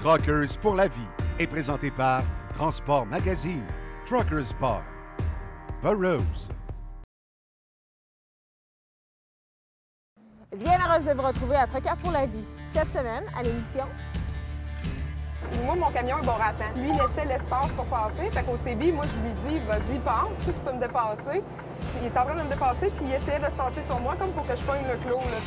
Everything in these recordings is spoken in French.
Truckers pour la vie est présenté par Transport Magazine, Truckers Bar, Burroughs. Bien heureuse de vous retrouver à Truckers pour la vie. Cette semaine, à l'émission... Moi, mon camion est bourrassant. Lui, il laissait l'espace pour passer. Fait qu'au CB, moi, je lui dis, vas-y, passe, tu peux me dépasser. Il est en train de me dépasser, puis il essayait de se tenter sur moi, comme pour que je pogne le clos, là.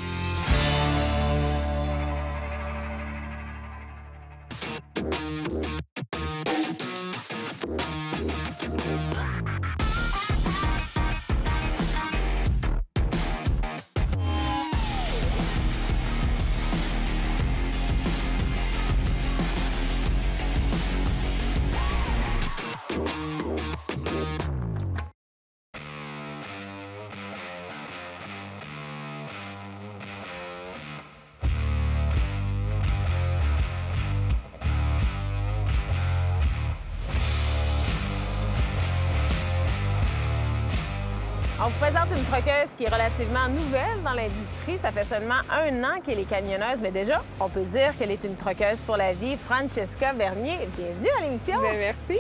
On vous présente une truckeuse qui est relativement nouvelle dans l'industrie. Ça fait seulement 1 an qu'elle est camionneuse, mais déjà, on peut dire qu'elle est une truckeuse pour la vie. Francesca Vernier, bienvenue à l'émission. Bien, merci.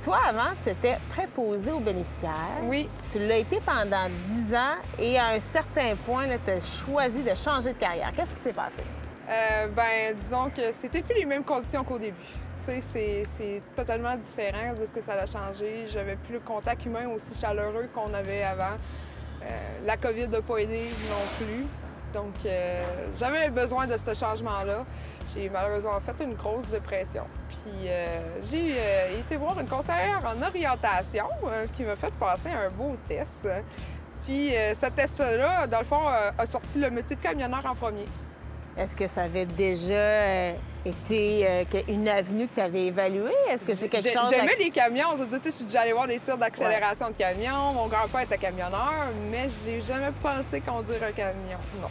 Toi, avant, tu étais préposée aux bénéficiaires. Oui. Tu l'as été pendant 10 ans et à un certain point, tu as choisi de changer de carrière. Qu'est-ce qui s'est passé? Disons que c'était plus les mêmes conditions qu'au début. Tu sais, c'est totalement différent de ce que ça a changé. J'avais plus le contact humain aussi chaleureux qu'on avait avant. La COVID n'a pas aidé non plus. Donc, j'avais besoin de ce changement-là. J'ai malheureusement fait une grosse dépression. Puis, j'ai été voir une conseillère en orientation qui m'a fait passer un beau test. Puis, ce test-là, dans le fond, a sorti le métier de camionneur en premier. Est-ce que ça avait déjà été une avenue que tu avais évaluée? Est-ce que c'est quelque chose... J'aimais les camions. Je veux dire, je suis déjà allée voir des tirs d'accélération de camions. Mon grand-père était camionneur, mais j'ai jamais pensé conduire un camion. Non.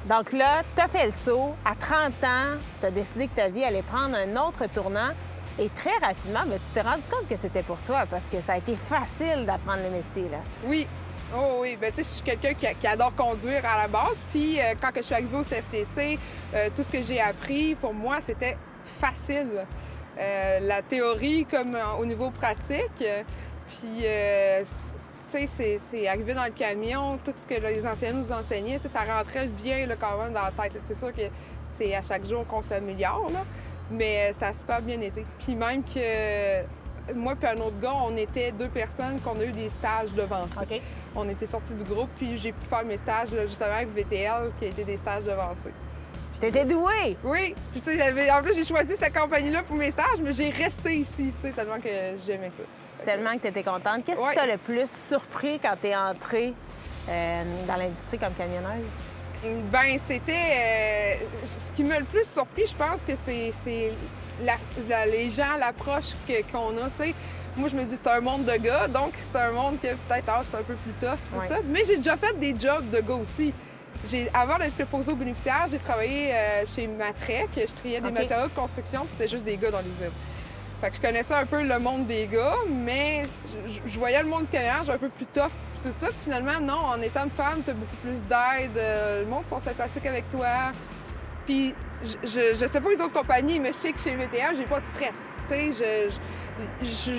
Donc là, tu as fait le saut. À 30 ans, tu as décidé que ta vie allait prendre un autre tournant. Et très rapidement, tu t'es rendu compte que c'était pour toi parce que ça a été facile d'apprendre le métier, là. Oui. Oh oui, bien, tu sais, je suis quelqu'un qui adore conduire à la base. Puis quand je suis arrivée au CFTC, tout ce que j'ai appris, pour moi, c'était facile. La théorie comme au niveau pratique. Puis, tu sais, c'est arrivé dans le camion, tout ce que les enseignants nous enseignaient, ça rentrait bien là, quand même dans la tête. C'est sûr que c'est à chaque jour qu'on s'améliore, là, mais ça a super bien été. Puis même que... Moi et un autre gars, on était 2 personnes qu'on a eu des stages devancés. OK. On était sortis du groupe, puis j'ai pu faire mes stages là, justement avec VTL, qui a été des stages devancés. T'étais douée! Oui! Puis tu sais, en plus, j'ai choisi cette compagnie-là pour mes stages, mais j'ai resté ici, tu sais, tellement que j'aimais ça. Tellement que tu étais contente. Qu'est-ce qui t'a le plus surpris quand tu es entrée dans l'industrie comme camionneuse? Bien, c'était... ce qui m'a le plus surpris, je pense que c'est les gens, l'approche qu'on a, tu sais. Moi, je me dis, c'est un monde de gars, donc c'est un monde que peut-être, c'est un peu plus tough, tout ça. Mais j'ai déjà fait des jobs de gars aussi. Avant d'être préposée aux bénéficiaires, j'ai travaillé chez Matrec. Je triais des matériaux de construction, puis c'était juste des gars dans l'usine. Fait que je connaissais un peu le monde des gars, mais je voyais le monde du camionnage un peu plus tough, tout ça. Puis finalement, non, en étant une femme, t'as beaucoup plus d'aide. Le monde sont sympathiques avec toi. Puis je sais pas les autres compagnies, mais je sais que chez VTL, j'ai pas de stress. Tu sais,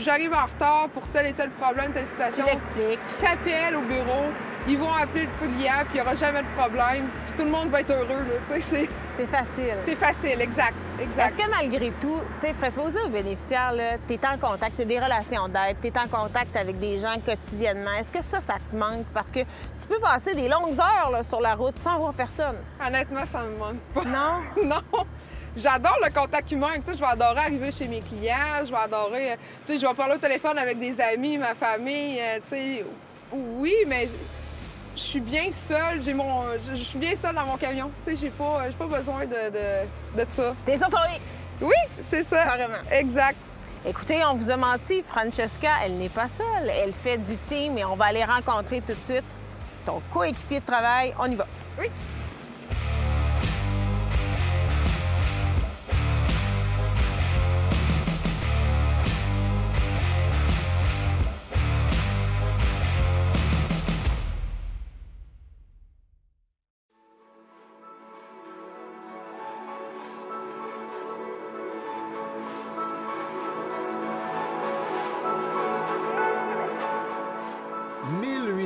j'arrive en retard pour tel et tel problème, telle situation. Tu l'expliques. T'appelles au bureau, ils vont appeler le client, puis il y aura jamais de problème. Puis tout le monde va être heureux, là. Tu sais, c'est facile. C'est facile, exact. Est-ce que malgré tout, tu sais, préposé aux bénéficiaires, tu es en contact, c'est des relations d'aide, tu es en contact avec des gens quotidiennement. Est-ce que ça te manque? Parce que tu peux passer des longues heures là, sur la route sans voir personne. Honnêtement, ça me manque pas. Non? Non! J'adore le contact humain. Tu sais, je vais adorer arriver chez mes clients. Je vais adorer... Tu sais, je vais parler au téléphone avec des amis, ma famille. Tu sais, oui, mais je suis bien seule. Je suis bien seule dans mon camion. Tu sais, j'ai pas besoin de ça. T'es sur ton X? Oui, c'est ça. Carrément. Exact. Écoutez, on vous a menti. Francesca, elle n'est pas seule. Elle fait du team et on va aller rencontrer tout de suite ton coéquipier de travail. On y va. Oui.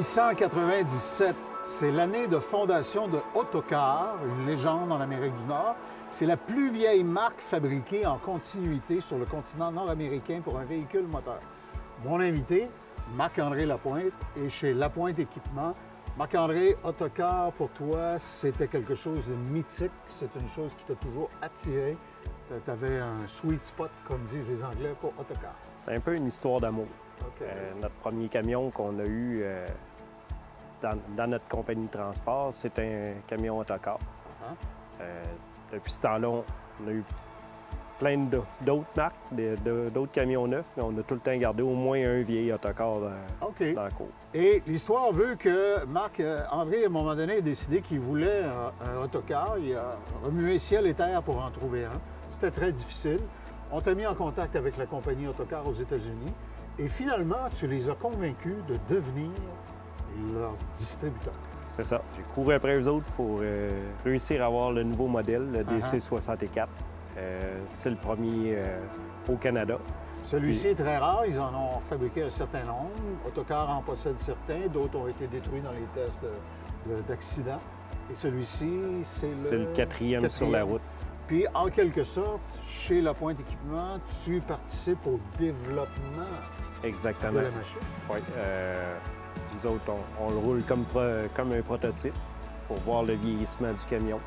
1897, c'est l'année de fondation de Autocar, une légende en Amérique du Nord. C'est la plus vieille marque fabriquée en continuité sur le continent nord-américain pour un véhicule moteur. Mon invité, Marc-André Lapointe, est chez Lapointe Équipement. Marc-André, Autocar, pour toi, c'était quelque chose de mythique. C'est une chose qui t'a toujours attiré. Tu avais un sweet spot, comme disent les Anglais, pour Autocar. C'est un peu une histoire d'amour. OK. Notre premier camion qu'on a eu dans notre compagnie de transport, c'est un camion Autocar. Depuis ce temps-là, on a eu plein d'autres marques, d'autres camions neufs, mais on a tout le temps gardé au moins un vieil Autocar dans la cour. Et l'histoire veut que Marc-André, à un moment donné, a décidé qu'il voulait un Autocar. Il a remué ciel et terre pour en trouver un. C'était très difficile. On t'a mis en contact avec la compagnie Autocar aux États-Unis et finalement, tu les as convaincus de devenir leur distributeur. C'est ça. J'ai couru après eux autres pour réussir à avoir le nouveau modèle, le DC64. C'est le premier au Canada. Celui-ci est très rare. Ils en ont fabriqué un certain nombre. Autocar en possède certains. D'autres ont été détruits dans les tests d'accident. Et celui-ci, c'est le quatrième sur la route. Puis, en quelque sorte, chez Lapointe Équipement, tu participes au développement Exactement. de la machine. Oui. Nous autres, on le roule comme un prototype pour voir le vieillissement du camion,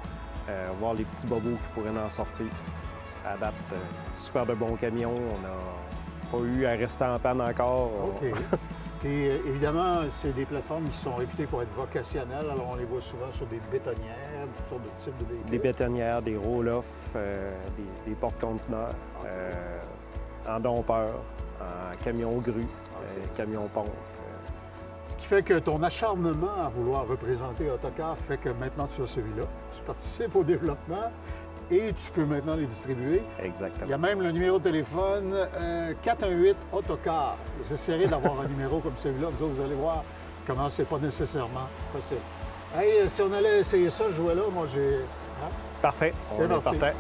voir les petits bobos qui pourraient en sortir. À date, super de bons camions. On n'a pas eu à rester en panne encore. OK. Puis, évidemment, c'est des plateformes qui sont réputées pour être vocationnelles. Alors, on les voit souvent sur des bétonnières, toutes sortes de types de véhicules. Des bétonnières, des roll-off, des porte-conteneurs, en dompeur, en camion grue, camion pompe. Ce qui fait que ton acharnement à vouloir représenter Autocar fait que maintenant tu as celui-là. Tu participes au développement et tu peux maintenant les distribuer. Exactement. Il y a même le numéro de téléphone 418 Autocar. J'essaierai d'avoir un numéro comme celui-là. Vous allez voir comment c'est pas nécessairement possible. Hey, si on allait essayer ça, je jouais là, moi j'ai... Hein? Parfait. C'est parti. Parfait.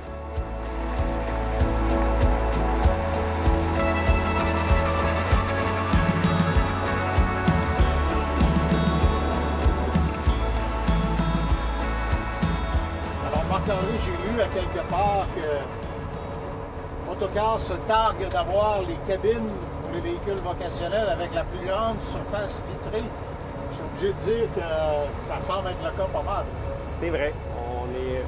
J'ai lu à quelque part que Autocar se targue d'avoir les cabines pour les véhicules vocationnels avec la plus grande surface vitrée. Je suis obligé de dire que ça semble être le cas pas mal. C'est vrai. On est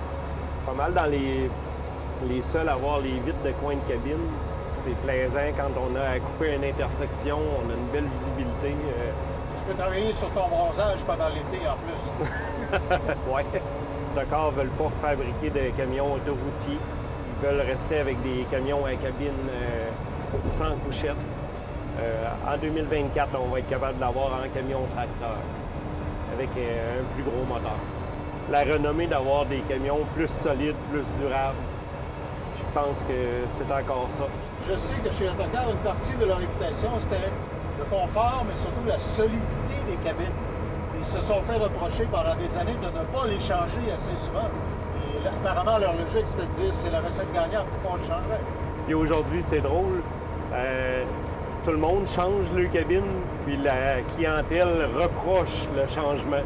pas mal dans les seuls à avoir les vitres de coin de cabine. C'est plaisant quand on a à couper une intersection, on a une belle visibilité. Tu peux travailler sur ton bronzage pendant l'été en plus. Oui. Autocar ne veulent pas fabriquer de camions autoroutiers. Ils veulent rester avec des camions à cabine sans couchette. En 2024, on va être capable d'avoir un camion tracteur avec un plus gros moteur. La renommée d'avoir des camions plus solides, plus durables, je pense que c'est encore ça. Je sais que chez Autocar, une partie de leur réputation, c'était le confort, mais surtout la solidité des cabines. Ils se sont fait reprocher pendant des années de ne pas les changer assez souvent. Et apparemment, leur logique, c'était de dire c'est la recette gagnante, pourquoi on le changerait? Puis aujourd'hui, c'est drôle. Tout le monde change leur cabine, puis la clientèle reproche le changement.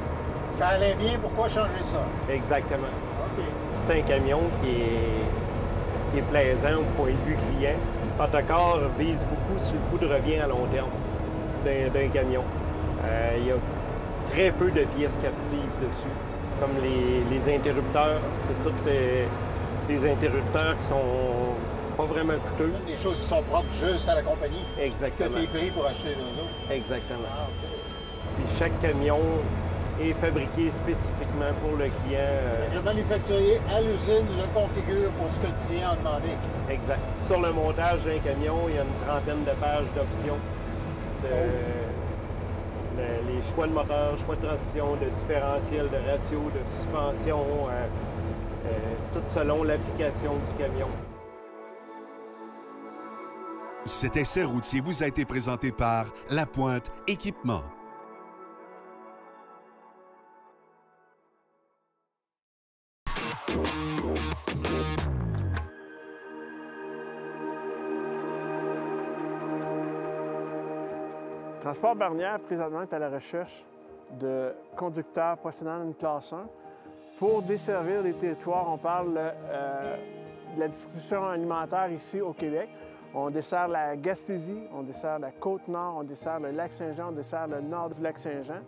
Ça allait bien, pourquoi changer ça? Exactement. OK. C'est un camion qui est plaisant au point de vue client. Autocar vise beaucoup sur le coût de revient à long terme d'un camion. Il y a très peu de pièces captives dessus. Comme les interrupteurs, c'est tous des interrupteurs qui sont pas vraiment coûteux. Des choses qui sont propres juste à la compagnie. Exactement. Que tu es payé pour acheter les autres. Exactement. Ah, OK. Puis chaque camion est fabriqué spécifiquement pour le client. Le manufacturier à l'usine le configure pour ce que le client a demandé. Exact. Sur le montage d'un camion, il y a une trentaine de pages d'options. Les choix de moteur, choix de transmission, de différentiel, de ratio, de suspension, tout selon l'application du camion. Cet essai routier vous a été présenté par Lapointe Équipement. Transport Barnière, présentement, est à la recherche de conducteurs possédant une classe 1 pour desservir les territoires. On parle de la distribution alimentaire ici au Québec. On dessert la Gaspésie, on dessert la Côte-Nord, on dessert le Lac-Saint-Jean, on dessert le nord du Lac-Saint-Jean.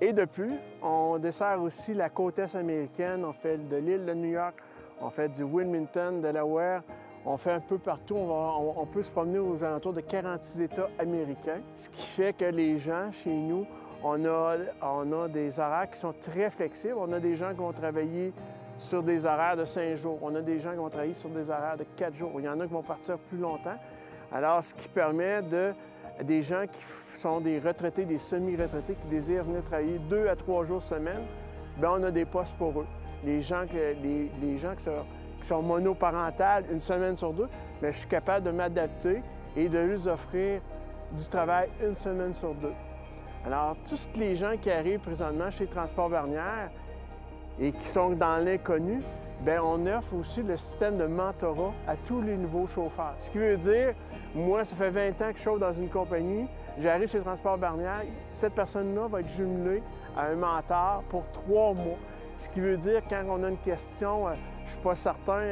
Et de plus, on dessert aussi la côte est américaine, on fait de l'île de New York, on fait du Wilmington, Delaware, on fait un peu partout. On peut se promener aux alentours de 46 États américains, ce qui fait que les gens chez nous, on a des horaires qui sont très flexibles. On a des gens qui vont travailler sur des horaires de 5 jours. On a des gens qui vont travailler sur des horaires de 4 jours. Il y en a qui vont partir plus longtemps. Alors, ce qui permet des gens qui sont des retraités, des semi-retraités qui désirent venir travailler 2 à 3 jours semaine, bien, on a des postes pour eux. Les gens qui sont monoparentales une semaine sur 2, bien, je suis capable de m'adapter et de leur offrir du travail une semaine sur 2. Alors, tous les gens qui arrivent présentement chez Transport Bernière et qui sont dans l'inconnu, bien, on offre aussi le système de mentorat à tous les nouveaux chauffeurs. Ce qui veut dire, moi, ça fait 20 ans que je chauffe dans une compagnie, j'arrive chez Transport Bernière, cette personne-là va être jumelée à un mentor pour 3 mois. Ce qui veut dire, quand on a une question, je ne suis pas certain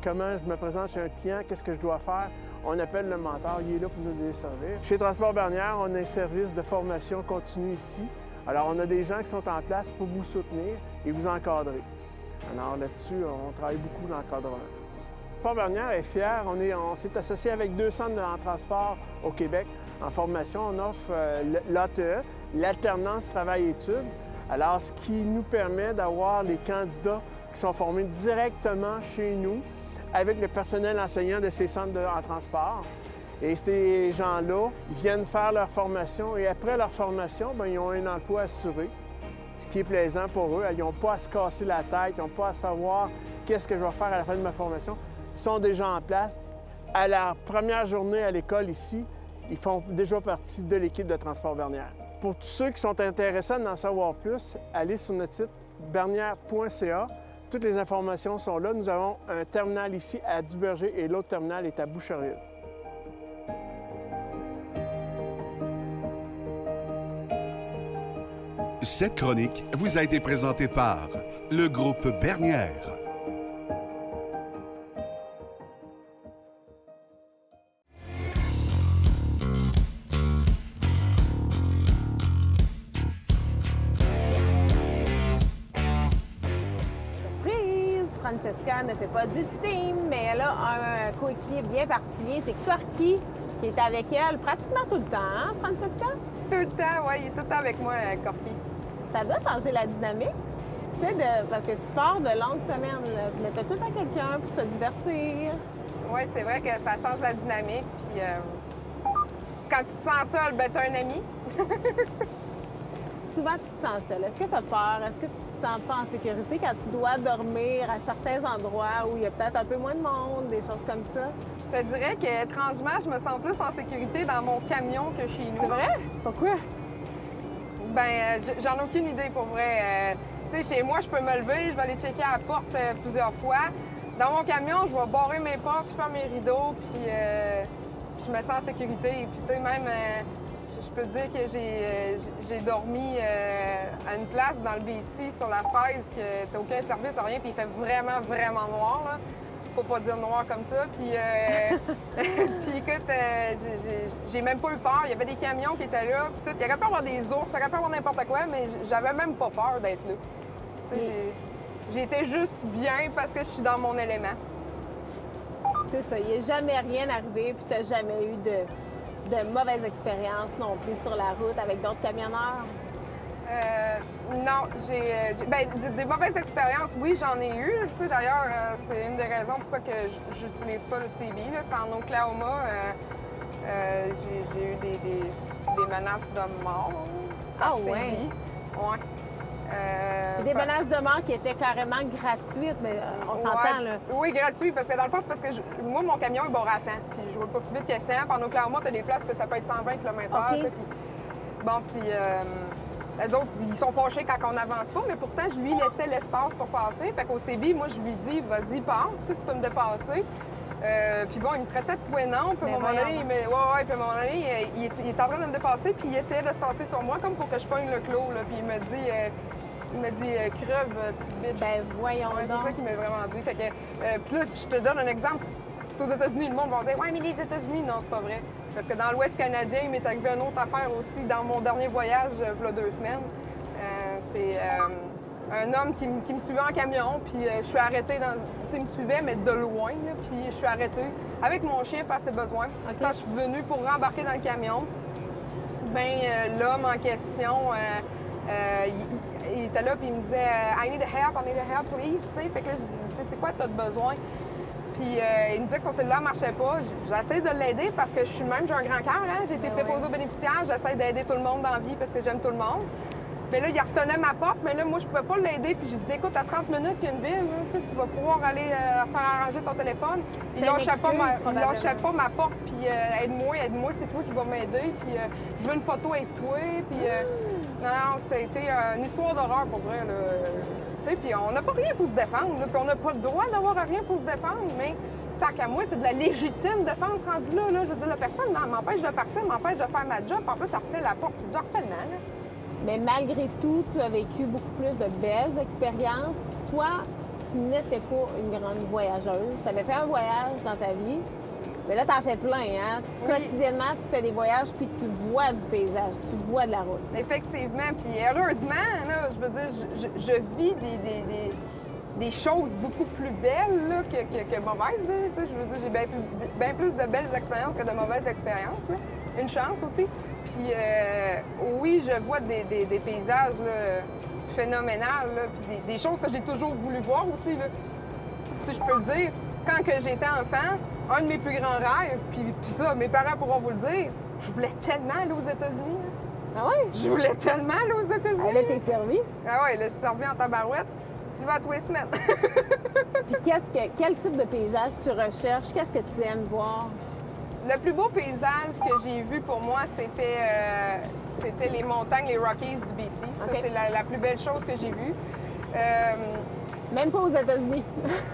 comment je me présente chez un client, qu'est-ce que je dois faire, on appelle le mentor, il est là pour nous desservir. Chez Transport Bernière, on a un service de formation continue ici. Alors, on a des gens qui sont en place pour vous soutenir et vous encadrer. Alors là-dessus, on travaille beaucoup dans l'encadrement. Transport Bernière est fier. On s'est associé avec 2 centres en transport au Québec. En formation, on offre l'ATE, l'alternance travail-études. Alors, ce qui nous permet d'avoir les candidats qui sont formés directement chez nous avec le personnel enseignant de ces centres en transport. Et ces gens-là, ils viennent faire leur formation et après leur formation, bien, ils ont un emploi assuré, ce qui est plaisant pour eux. Ils n'ont pas à se casser la tête, ils n'ont pas à savoir qu'est-ce que je vais faire à la fin de ma formation. Ils sont déjà en place. À la première journée à l'école ici, ils font déjà partie de l'équipe de Transport Bernière. Pour tous ceux qui sont intéressés d'en savoir plus, allez sur notre site bernière.ca. Toutes les informations sont là. Nous avons un terminal ici à Duberger et l'autre terminal est à Boucherville. Cette chronique vous a été présentée par le groupe Bernière. Surprise! Francesca ne fait pas du team, mais elle a un coéquipier bien particulier, c'est Corky, qui est avec elle pratiquement tout le temps, hein, Francesca? Tout le temps, oui, il est tout le temps avec moi, Corky. Ça doit changer la dynamique, tu sais, parce que tu pars de longues semaines, là, mais t'as tout le temps quelqu'un pour te divertir. Oui, c'est vrai que ça change la dynamique, puis quand tu te sens seul, ben t'as un ami. Souvent, tu te sens seule. Est-ce que tu as peur? Est-ce que tu te sens pas en sécurité quand tu dois dormir à certains endroits où il y a peut-être un peu moins de monde, des choses comme ça? Je te dirais que, étrangement, je me sens plus en sécurité dans mon camion que chez nous. C'est vrai? Pourquoi? Ben, j'en ai aucune idée, pour vrai. Tu sais, chez moi, je peux me lever, je vais aller checker à la porte plusieurs fois. Dans mon camion, je vais barrer mes portes, je ferme mes rideaux, puis je me sens en sécurité. Puis, tu sais, même, je peux te dire que j'ai dormi à une place dans le BC sur la 16, que t'as aucun service, rien, puis il fait vraiment, vraiment noir, là. Faut pas dire noir comme ça. Puis, puis écoute, j'ai même pas eu peur. Il y avait des camions qui étaient là. Puis tout. Il aurait pu avoir des ours, il aurait pu avoir n'importe quoi, mais j'avais même pas peur d'être là. Tu sais, j'étais juste bien parce que je suis dans mon élément. C'est ça. Il n'y a jamais rien arrivé, puis tu n'as jamais eu de mauvaise expérience non plus sur la route avec d'autres camionneurs? Non, des mauvaises expériences, oui, j'en ai eu. Tu sais, d'ailleurs, c'est une des raisons pourquoi que j'utilise pas le CB. C'est en Oklahoma. J'ai eu des menaces de mort. Ah CB. ouais? Ouais. Des menaces de mort qui étaient carrément gratuites, mais on s'entend, là. Oui, gratuit, parce que dans le fond, c'est parce que moi, mon camion est barré à 100, puis je roule pas plus vite que 100. Puis en Oklahoma, tu as des places que ça peut être 120 km/h. Okay. Les autres, ils sont fâchés quand on n'avance pas, mais pourtant, je lui laissais l'espace pour passer. Fait qu'au CB, moi, je lui dis, vas-y, passe, tu peux me dépasser. Puis bon, il me traitait de tout et non. Puis à un moment donné, il est en train de me dépasser, puis il essayait de se tasser sur moi comme pour que je pogne le clos. Là. Puis il me dit crève, petite bitch. Ben voyons Ouais, donc. c'est ça qu'il m'a vraiment dit. Fait que, puis là, si je te donne un exemple, c'est aux États-Unis, le monde va dire « Ouais, mais les États-Unis, non, c'est pas vrai. » Parce que dans l'Ouest canadien, il m'est arrivé une autre affaire aussi dans mon dernier voyage, il y a 2 semaines. C'est un homme qui me suivait en camion, puis je suis arrêtée dans... Tu sais, il me suivait, mais de loin, là, puis je suis arrêtée avec mon chien faire ses besoins. OK. Quand je suis venue pour rembarquer dans le camion, l'homme en question, il était là, puis il me disait « I need help, please », tu sais. Fait que là, je dis « C'est quoi t'as de besoin? » Puis il me disait que son cellulaire ne marchait pas. J'ai essayé de l'aider parce que je suis même, j'ai un grand cœur, hein? J'ai été préposée aux bénéficiaires, j'essaie d'aider tout le monde dans la vie parce que j'aime tout le monde. Mais là, il retenait ma porte, mais là, moi, je pouvais pas l'aider. Puis j'ai dit, écoute, à 30 minutes, il y a une ville, là, tu vas pouvoir aller faire arranger ton téléphone. Il lâchait pas ma porte, puis aide-moi, c'est toi qui vas m'aider. Puis je veux une photo avec toi. Puis non, ça a été une histoire d'horreur pour vrai, là. Tu sais, puis on n'a pas rien pour se défendre, là, puis on n'a pas le droit d'avoir rien pour se défendre, mais tant qu'à moi, c'est de la légitime défense rendue là. Je veux dire, la personne m'empêche de partir, m'empêche de faire ma job, en plus, ça retient la porte. C'est du harcèlement, là. Mais malgré tout, tu as vécu beaucoup plus de belles expériences. Toi, tu n'étais pas une grande voyageuse. Tu avais fait un voyage dans ta vie, mais là, tu en fais plein, hein? Oui. Quotidiennement, tu fais des voyages, puis tu vois du paysage, tu vois de la route. Effectivement. Puis heureusement, là, je veux dire, je vis des choses beaucoup plus belles là, que mauvaises. Là. Tu sais, je veux dire, j'ai bien plus de belles expériences que de mauvaises expériences. Là. Une chance aussi. Puis oui, je vois des paysages là, phénoménales, là, puis des choses que j'ai toujours voulu voir aussi. Là. Si je peux le dire, quand que j'étais enfant, un de mes plus grands rêves, puis ça, mes parents pourront vous le dire, je voulais tellement aller aux États-Unis. Là. Ah oui? Je voulais tellement aller aux États-Unis. Là, t'es servi. Ah oui, là, je suis servie en tabarouette. Je vais à tous les semaines. Puis quel type de paysage tu recherches? Qu'est-ce que tu aimes voir? Le plus beau paysage que j'ai vu pour moi, c'était les montagnes, les Rockies du BC. Ça, OK. c'est la plus belle chose que j'ai vue. Même pas aux États-Unis.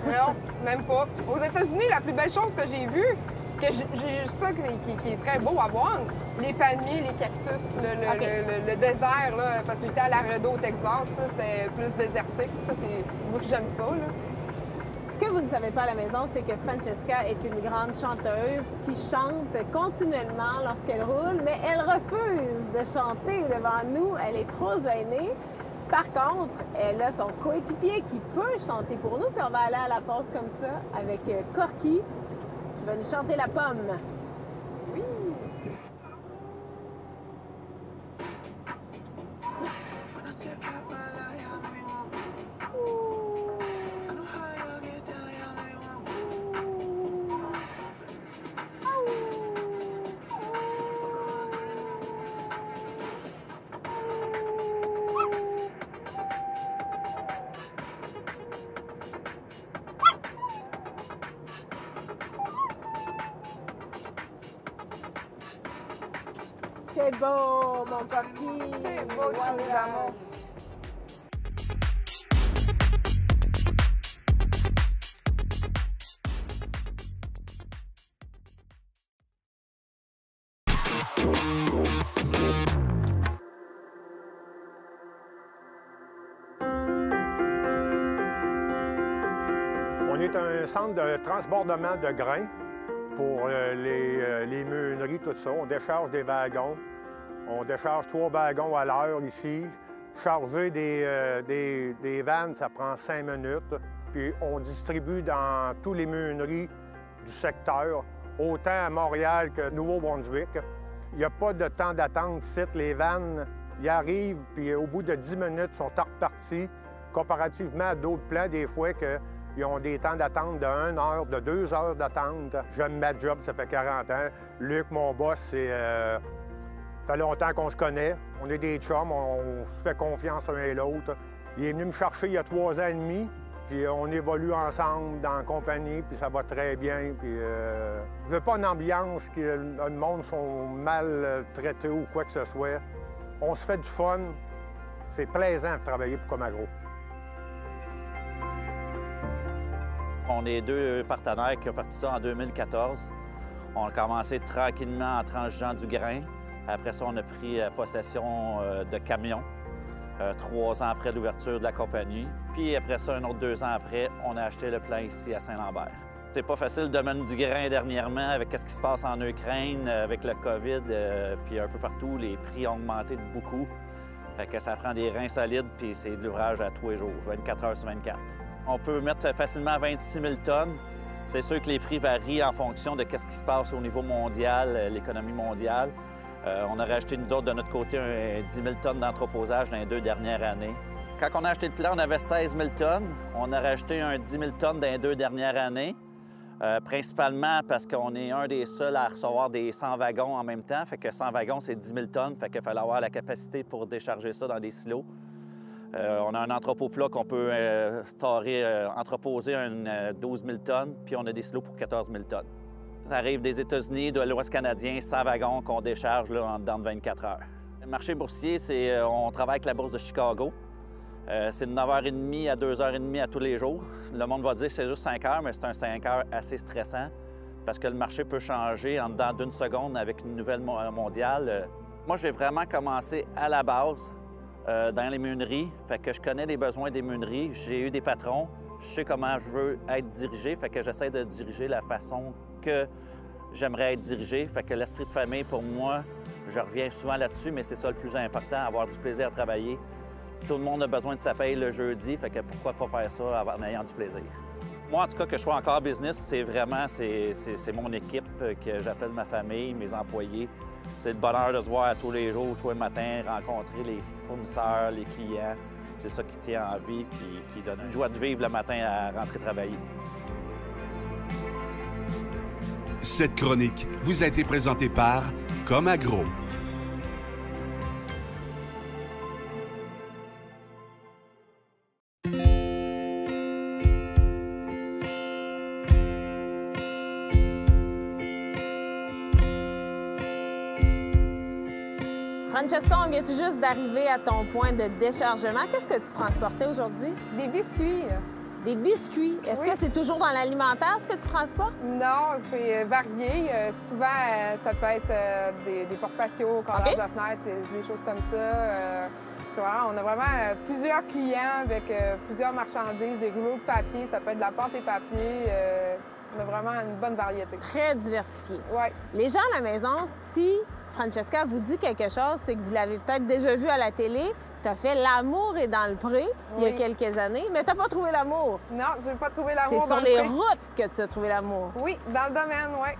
Non, même pas. Aux États-Unis, la plus belle chose que j'ai vue, que j'ai juste ça qui est très beau à voir, les palmiers, les cactus, le désert, là, parce que j'étais à Laredo, au Texas, là, c'était plus désertique. Ça, c'est moi que j'aime ça. Là. Ce que vous ne savez pas à la maison, c'est que Francesca est une grande chanteuse qui chante continuellement lorsqu'elle roule, mais elle refuse de chanter devant nous. Elle est trop gênée. Par contre, elle a son coéquipier qui peut chanter pour nous, puis on va aller à la pause comme ça avec Corky qui va nous chanter La Pomme. Oui! C'est beau, mon Corky! C'est beau, c'est beau d'amour. On est un centre de transbordement de grains pour les meuneries, tout ça. On décharge des wagons. On décharge 3 wagons à l'heure ici. Charger des vannes, ça prend 5 minutes. Puis on distribue dans tous les meuneries du secteur, autant à Montréal que Nouveau-Brunswick. Il n'y a pas de temps d'attente ici. Les vannes, ils arrivent, puis au bout de 10 minutes, ils sont repartis, comparativement à d'autres plans, des fois, qu'ils ont des temps d'attente de 1 heure, de 2 heures d'attente. J'aime ma job, ça fait 40 ans. Luc, mon boss, ça fait longtemps qu'on se connaît. On est des chums, on se fait confiance l'un et l'autre. Il est venu me chercher il y a 3 ans et demi, puis on évolue ensemble dans la compagnie, puis ça va très bien. Puis, je veux pas une ambiance que le monde sont mal traités ou quoi que ce soit. On se fait du fun. C'est plaisant de travailler pour Comagro. On est deux partenaires qui ont parti ça en 2014. On a commencé tranquillement en tranchant du grain. Après ça, on a pris possession de camions 3 ans après l'ouverture de la compagnie. Puis après ça, un autre 2 ans après, on a acheté le plan ici à Saint-Lambert. C'est pas facile de mener du grain dernièrement avec ce qui se passe en Ukraine, avec le COVID, puis un peu partout, les prix ont augmenté de beaucoup. Fait que ça prend des reins solides, puis c'est de l'ouvrage à tous les jours, 24 heures sur 24. On peut mettre facilement 26 000 tonnes. C'est sûr que les prix varient en fonction de ce qui se passe au niveau mondial, l'économie mondiale. On a rajouté, nous autres, de notre côté, 10 000 tonnes d'entreposage dans les 2 dernières années. Quand on a acheté le plan, on avait 16 000 tonnes. On a rajouté 10 000 tonnes dans les 2 dernières années, principalement parce qu'on est un des seuls à recevoir des 100 wagons en même temps. Fait que 100 wagons, c'est 10 000 tonnes. Fait qu'il fallait avoir la capacité pour décharger ça dans des silos. On a un entrepôt plat qu'on peut entreposer 12 000 tonnes, puis on a des silos pour 14 000 tonnes. Ça arrive des États-Unis, de l'Ouest canadien, 100 wagons qu'on décharge là, en dedans de 24 heures. Le marché boursier, on travaille avec la Bourse de Chicago. C'est de 9h30 à 2h30 à tous les jours. Le monde va dire que c'est juste 5 heures, mais c'est un 5 heures assez stressant parce que le marché peut changer en dedans d'1 seconde avec une nouvelle mondiale. Moi, j'ai vraiment commencé à la base dans les meuneries. Fait que je connais les besoins des meuneries. J'ai eu des patrons. Je sais comment je veux être dirigé. Fait que j'essaie de diriger la façon que j'aimerais être dirigé. Fait que l'esprit de famille, pour moi, je reviens souvent là-dessus, mais c'est ça le plus important, avoir du plaisir à travailler. Tout le monde a besoin de sa paye le jeudi, fait que pourquoi pas faire ça en ayant du plaisir. Moi, en tout cas, que je sois encore business, c'est vraiment mon équipe que j'appelle ma famille, mes employés. C'est le bonheur de se voir tous les jours, tous les matins, rencontrer les fournisseurs, les clients. C'est ça qui tient en vie puis qui donne une joie de vivre le matin à rentrer travailler. Cette chronique vous a été présentée par Comagro. Francesca, on vient tout juste d'arriver à ton point de déchargement. Qu'est-ce que tu transportais aujourd'hui? Des biscuits. Des biscuits. Est-ce que c'est toujours dans l'alimentaire ce que tu transportes? Non, c'est varié. Souvent, ça peut être des porte-patios, cordage de fenêtre, des choses comme ça. On a vraiment plusieurs clients avec plusieurs marchandises, des rouleaux de papier. Ça peut être de la pâte et papier. On a vraiment une bonne variété. Très diversifié. Oui. Les gens à la maison, si Francesca vous dit quelque chose, c'est que vous l'avez peut-être déjà vu à la télé. Tu as fait L'amour est dans le pré il y a quelques années, mais tu n'as pas trouvé l'amour. Non, j'ai pas trouvé l'amour dans le pré. pré. C'est sur les routes que tu as trouvé l'amour. Oui, dans le domaine, oui.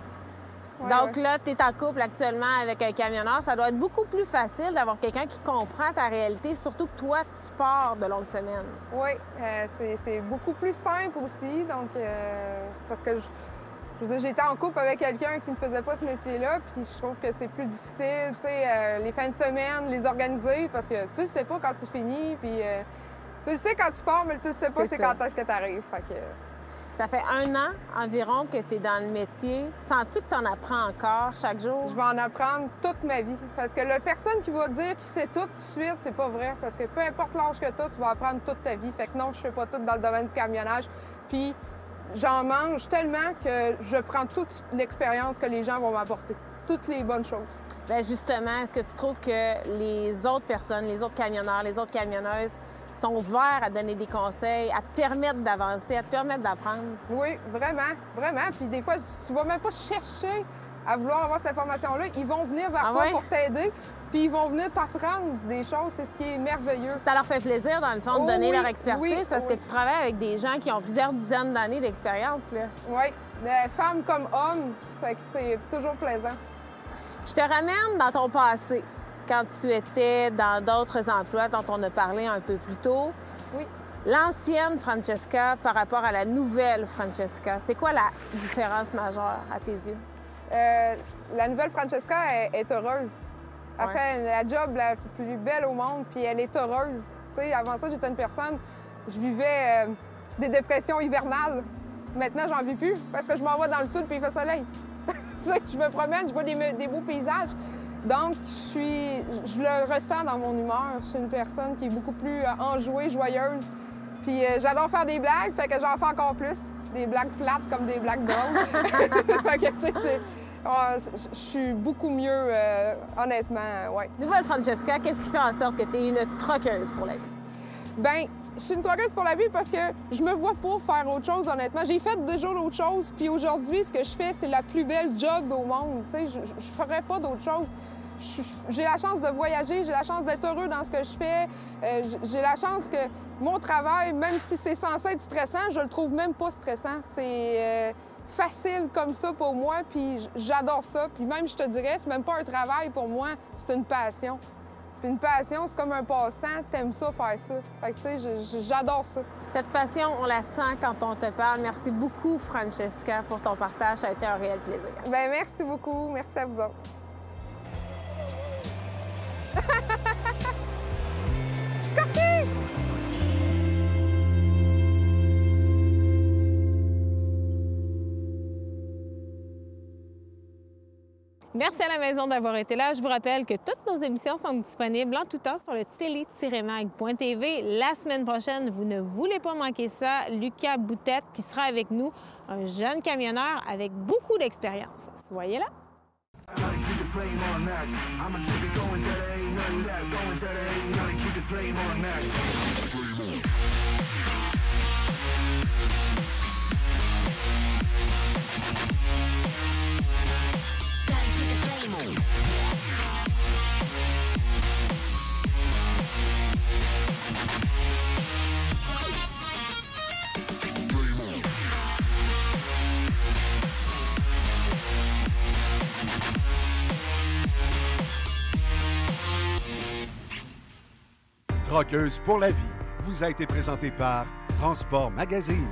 Donc là, tu es en couple actuellement avec un camionneur. Ça doit être beaucoup plus facile d'avoir quelqu'un qui comprend ta réalité, surtout que toi, tu pars de longues semaines. Oui, c'est beaucoup plus simple aussi. Donc, parce que j'étais en couple avec quelqu'un qui ne faisait pas ce métier-là, puis je trouve que c'est plus difficile, tu sais, les fins de semaine, les organiser, parce que tu le sais pas quand tu finis, puis tu le sais quand tu pars, mais tu le sais pas c'est quand est-ce que tu arrives. Ça fait 1 an environ que tu es dans le métier. Sens-tu que tu en apprends encore chaque jour? Je vais en apprendre toute ma vie. Parce que la personne qui va dire qu'il sait tout de suite, c'est pas vrai. Parce que peu importe l'âge que tu as, tu vas apprendre toute ta vie. Fait que non, je fais pas tout dans le domaine du camionnage. Puis j'en mange tellement que je prends toute l'expérience que les gens vont m'apporter. Toutes les bonnes choses. Bien justement, est-ce que tu trouves que les autres personnes, les autres camionneurs, les autres camionneuses sont ouverts à donner des conseils, à te permettre d'avancer, à te permettre d'apprendre? Oui, vraiment, vraiment. Puis des fois, tu vas même pas chercher à vouloir avoir cette information-là. Ils vont venir vers toi pour t'aider, puis ils vont venir t'apprendre des choses. C'est ce qui est merveilleux. Ça leur fait plaisir, dans le fond, de donner leur expertise parce que tu travailles avec des gens qui ont plusieurs dizaines d'années d'expérience, là. Oui, femmes comme hommes, fait que c'est toujours plaisant. Je te ramène dans ton passé. Quand tu étais dans d'autres emplois dont on a parlé un peu plus tôt. Oui. L'ancienne Francesca par rapport à la nouvelle Francesca, c'est quoi la différence majeure à tes yeux? La nouvelle Francesca est heureuse. Elle fait la job la plus belle au monde, puis elle est heureuse. Tu sais, avant ça, j'étais une personne, je vivais des dépressions hivernales. Maintenant, j'en vis plus parce que je m'en vais dans le sud puis il fait soleil. Je me promène, je vois des beaux paysages. Donc, je le ressens dans mon humeur. Je suis une personne qui est beaucoup plus enjouée, joyeuse. Puis j'adore faire des blagues, fait que j'en fais encore plus. des blagues plates comme des blagues drôles. Fait que, tu sais, je suis beaucoup mieux, honnêtement, ouais. Nouvelle Francesca, qu'est-ce qui fait en sorte que tu es une truckeuse pour la vie? Bien, je suis une truckeuse pour la vie parce que je me vois pas faire autre chose, honnêtement. J'ai fait déjà autre chose, puis aujourd'hui, ce que je fais, c'est la plus belle job au monde. Tu sais, je ferais pas d'autre chose. J'ai la chance de voyager, j'ai la chance d'être heureux dans ce que je fais. J'ai la chance que mon travail, même si c'est censé être stressant, je le trouve même pas stressant. C'est facile comme ça pour moi, puis j'adore ça. Puis même, je te dirais, c'est même pas un travail pour moi, c'est une passion. Puis une passion, c'est comme un passe-temps, t'aimes ça, faire ça. Fait que, tu sais, j'adore ça. Cette passion, on la sent quand on te parle. Merci beaucoup, Francesca, pour ton partage. Ça a été un réel plaisir. Bien, merci beaucoup. Merci à vous autres. Merci à la maison d'avoir été là. Je vous rappelle que toutes nos émissions sont disponibles en tout temps sur le télé-mag.tv. La semaine prochaine, vous ne voulez pas manquer ça, Lucas Boutette qui sera avec nous, un jeune camionneur avec beaucoup d'expérience. Soyez là! Truckeuse pour la vie vous a été présenté par Transport Magazine,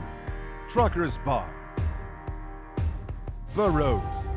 Truckers Bar, Burroughs,